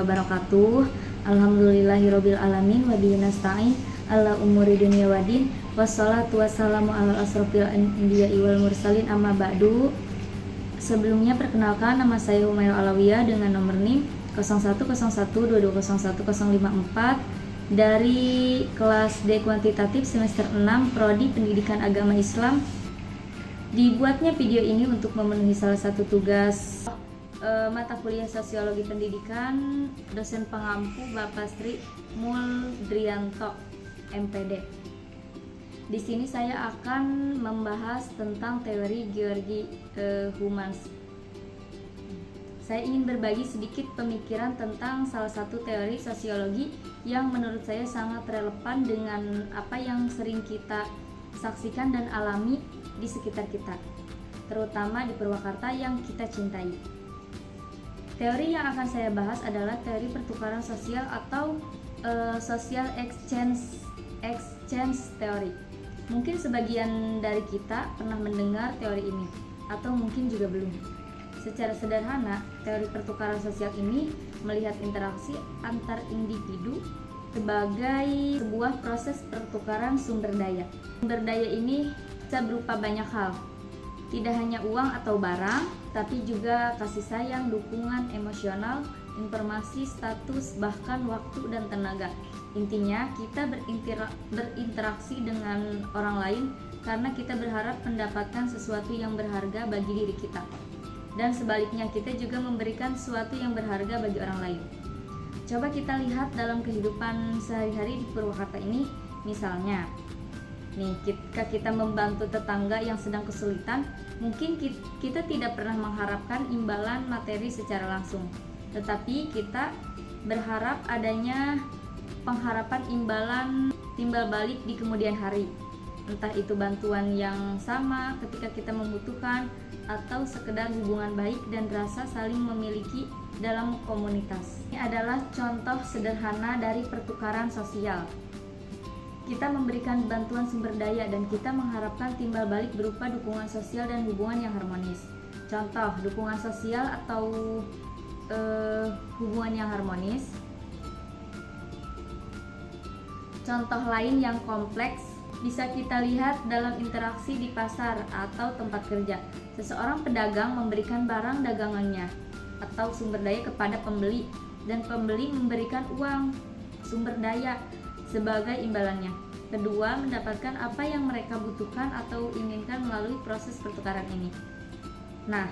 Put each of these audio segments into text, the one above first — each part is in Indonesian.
wabarakatuh. Alhamdulillahirabbil alamin wa bihi nasta'in ala umuri dunya waddin. Wassalatu wassalamu ala asrofil anbiya'i wal mursalin, amma ba'du. Sebelumnya perkenalkan, nama saya Humaira Alawiyah dengan nomor NIM 010122011054 dari kelas D kuantitatif semester 6 Prodi Pendidikan Agama Islam. Dibuatnya video ini untuk memenuhi salah satu tugas mata kuliah Sosiologi Pendidikan dosen pengampu Bapak Sri Muldrianto MPD. Di sini saya akan membahas tentang teori Georgi Humans. Saya ingin berbagi sedikit pemikiran tentang salah satu teori sosiologi yang menurut saya sangat relevan dengan apa yang sering kita saksikan dan alami di sekitar kita, terutama di Purwakarta yang kita cintai. Teori yang akan saya bahas adalah teori pertukaran sosial atau social exchange theory. Mungkin sebagian dari kita pernah mendengar teori ini, atau mungkin juga belum. Secara sederhana, teori pertukaran sosial ini melihat interaksi antar individu sebagai sebuah proses pertukaran sumber daya. Sumber daya ini bisa berupa banyak hal, tidak hanya uang atau barang, tapi juga kasih sayang, dukungan emosional, informasi, status, bahkan waktu dan tenaga. Intinya, kita berinteraksi dengan orang lain karena kita berharap mendapatkan sesuatu yang berharga bagi diri kita. Dan sebaliknya, kita juga memberikan sesuatu yang berharga bagi orang lain. Coba kita lihat dalam kehidupan sehari-hari di Purwakarta ini. Misalnya, ketika kita membantu tetangga yang sedang kesulitan, mungkin kita tidak pernah mengharapkan imbalan materi secara langsung, tetapi kita berharap adanya pengharapan imbalan timbal balik di kemudian hari. Entah itu bantuan yang sama ketika kita membutuhkan, atau sekedar hubungan baik dan rasa saling memiliki dalam komunitas. Ini adalah contoh sederhana dari pertukaran sosial. Kita memberikan bantuan sumber daya dan kita mengharapkan timbal balik berupa dukungan sosial dan hubungan yang harmonis. Contoh dukungan sosial atau hubungan yang harmonis. Contoh lain yang kompleks bisa kita lihat dalam interaksi di pasar atau tempat kerja. Seseorang pedagang memberikan barang dagangannya atau sumber daya kepada pembeli, dan pembeli memberikan uang sumber daya sebagai imbalannya. Kedua, mendapatkan apa yang mereka butuhkan atau inginkan melalui proses pertukaran ini. Nah,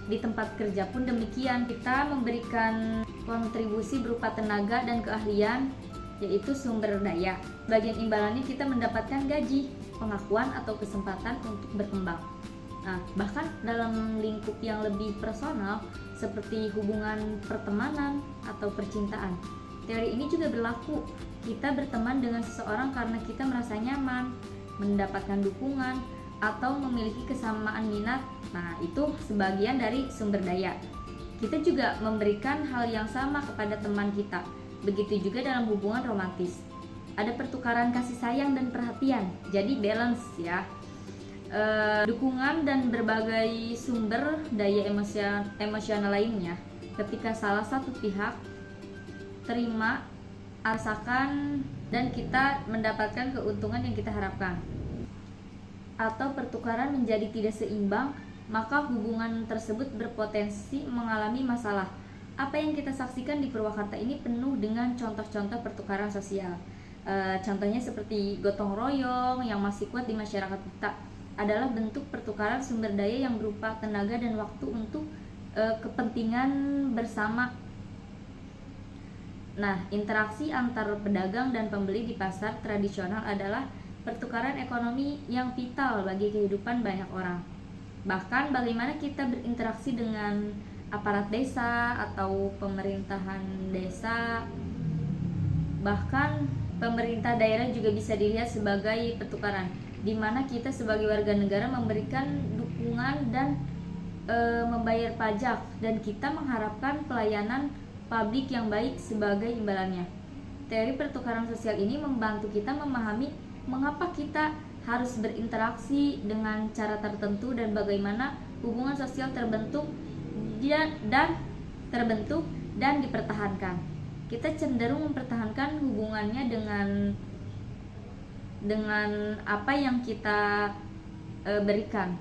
di tempat kerja pun demikian, kita memberikan kontribusi berupa tenaga dan keahlian, yaitu sumber daya. Bagian imbalannya kita mendapatkan gaji, pengakuan atau kesempatan untuk berkembang. Nah, bahkan dalam lingkup yang lebih personal seperti hubungan pertemanan atau percintaan, teori ini juga berlaku. Kita berteman dengan seseorang karena kita merasa nyaman, mendapatkan dukungan, atau memiliki kesamaan minat. Nah, itu sebagian dari sumber daya. Kita juga memberikan hal yang sama kepada teman kita. Begitu juga dalam hubungan romantis. Ada pertukaran kasih sayang dan perhatian, jadi balance ya. Dukungan dan berbagai sumber daya emosional lainnya. Ketika salah satu pihak terima, rasakan, dan kita mendapatkan keuntungan yang kita harapkan, atau pertukaran menjadi tidak seimbang, maka hubungan tersebut berpotensi mengalami masalah. Apa yang kita saksikan di Purwakarta ini penuh dengan contoh-contoh pertukaran sosial. Contohnya seperti gotong royong yang masih kuat di masyarakat kita, adalah bentuk pertukaran sumber daya yang berupa tenaga dan waktu untuk kepentingan bersama. Nah, interaksi antar pedagang dan pembeli di pasar tradisional adalah pertukaran ekonomi yang vital bagi kehidupan banyak orang. Bahkan bagaimana kita berinteraksi dengan aparat desa atau pemerintahan desa, bahkan pemerintah daerah juga bisa dilihat sebagai pertukaran, di mana kita sebagai warga negara memberikan dukungan dan membayar pajak, dan kita mengharapkan pelayanan publik yang baik sebagai imbalannya. Teori pertukaran sosial ini membantu kita memahami mengapa kita harus berinteraksi dengan cara tertentu dan bagaimana hubungan sosial terbentuk dan dipertahankan. Kita cenderung mempertahankan hubungannya dengan apa yang kita berikan.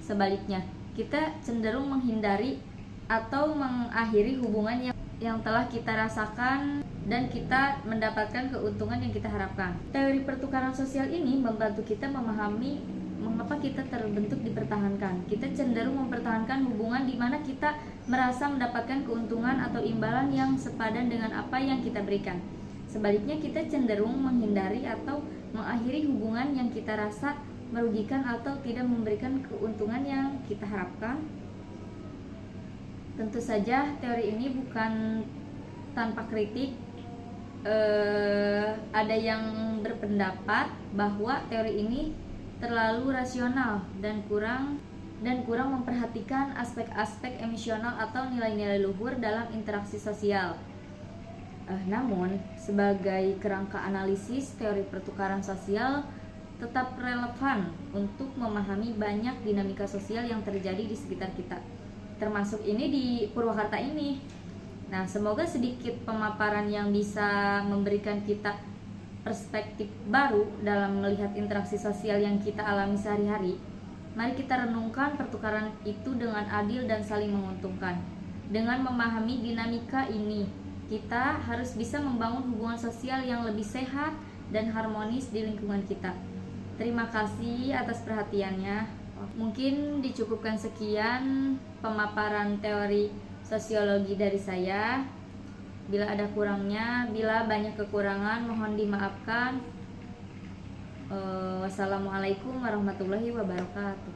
Sebaliknya, kita cenderung menghindari atau mengakhiri hubungan yang telah kita rasakan dan kita mendapatkan keuntungan yang kita harapkan. Teori pertukaran sosial ini membantu kita memahami mengapa kita terbentuk dipertahankan. Kita cenderung mempertahankan hubungan di mana kita merasa mendapatkan keuntungan atau imbalan yang sepadan dengan apa yang kita berikan. Sebaliknya, kita cenderung menghindari atau mengakhiri hubungan yang kita rasa merugikan atau tidak memberikan keuntungan yang kita harapkan. Tentu saja teori ini bukan tanpa kritik. Ada yang berpendapat bahwa teori ini terlalu rasional dan kurang memperhatikan aspek-aspek emosional atau nilai-nilai luhur dalam interaksi sosial. Namun, sebagai kerangka analisis, teori pertukaran sosial tetap relevan untuk memahami banyak dinamika sosial yang terjadi di sekitar kita, termasuk ini di Purwakarta ini. Nah, semoga sedikit pemaparan yang bisa memberikan kita perspektif baru dalam melihat interaksi sosial yang kita alami sehari-hari. Mari kita renungkan pertukaran itu dengan adil dan saling menguntungkan. Dengan memahami dinamika ini, kita harus bisa membangun hubungan sosial yang lebih sehat dan harmonis di lingkungan kita. Terima kasih atas perhatiannya. Mungkin dicukupkan sekian pemaparan teori sosiologi dari saya. Bila ada kurangnya, bila banyak kekurangan, mohon dimaafkan. Wassalamualaikum warahmatullahi wabarakatuh.